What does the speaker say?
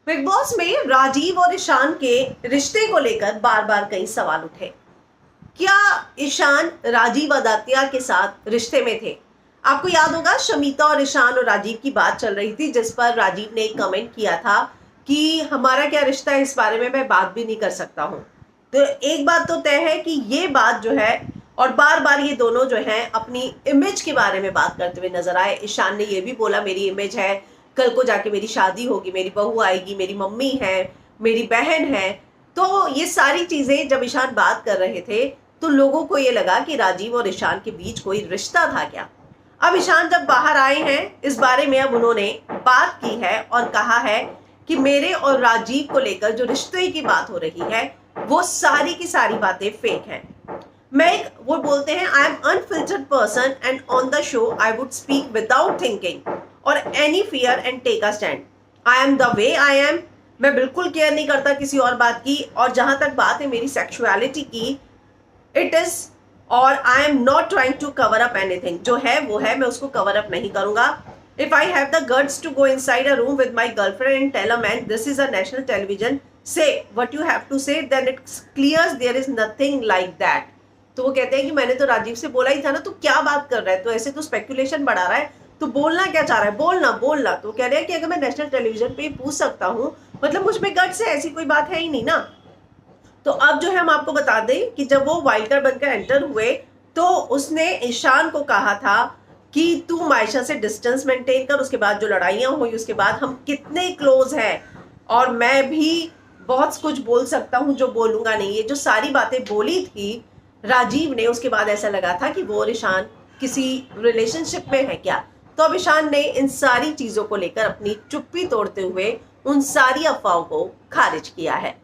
Big boss में राजीव और ईशान के रिश्ते को लेकर बार बार कई सवाल उठे। क्या ईशान राजीव आदात्या के साथ रिश्ते में थे? आपको याद होगा शमीता और ईशान और राजीव की बात चल रही थी, जिस पर राजीव ने एक कमेंट किया था कि हमारा क्या रिश्ता है, इस बारे में मैं बात भी नहीं कर सकता हूं। तो एक बात तो तय है कि ये बात जो है, और बार बार ये दोनों जो हैं अपनी इमेज के बारे में बात करते हुए नजर आए। ईशान ने ये भी बोला मेरी इमेज है, कल को जाके मेरी शादी होगी, मेरी बहू आएगी, मेरी मम्मी है, मेरी बहन है। तो ये सारी चीजें जब ईशान बात कर रहे थे तो लोगों को ये लगा कि राजीव और ईशान के बीच कोई रिश्ता था क्या। अब ईशान जब बाहर आए हैं, इस बारे में अब उन्होंने बात की है और कहा है कि मेरे और राजीव को लेकर जो रिश्ते की बात हो रही है वो सारी की सारी बातें फेक हैं। वो बोलते हैं I am unfiltered person and on the show I would speak without thinking और any fear and take a stand. I am the way I am. मैं बिल्कुल केयर नहीं करता किसी और बात की, और जहां तक बात है मेरी सेक्सुअलिटी की, इट इज, और I am not trying to cover up anything. जो है वो है, मैं उसको कवर अप नहीं करूंगा। If I have the guts to go inside a room with my girlfriend and tell a man this is a national television, say what you have to say, then it's clear there is nothing like that. तो वो कहते हैं कि मैंने तो राजीव से बोला ही था ना, तो क्या बात कर रहा है, तो ऐसे तो स्पेकुलेशन बढ़ा रहा है, तो बोलना क्या चाह रहा है, बोलना बोलना। तो कह रहे हैं कि अगर मैं नेशनल टेलीविजन पे पूछ सकता हूँ, मतलब मुझ में गट्स है, ऐसी कोई बात है ही नहीं ना। तो अब जो है हम आपको बता दें कि जब वो वाइल्ड कार्ड बनकर एंटर हुए तो उसने ईशान को कहा था कि तू मायशा से डिस्टेंस मेंटेन कर। उसके बाद जो लड़ाइयाँ हुई, उसके बाद हम कितने क्लोज हैं, और मैं भी बहुत कुछ बोल सकता हूँ जो बोलूंगा नहीं, ये जो सारी बातें बोली थी राजीव ने, उसके बाद ऐसा लगा था कि वो और ईशान किसी रिलेशनशिप में है क्या। तो अब ईशान ने इन सारी चीजों को लेकर अपनी चुप्पी तोड़ते हुए उन सारी अफवाहों को खारिज किया है।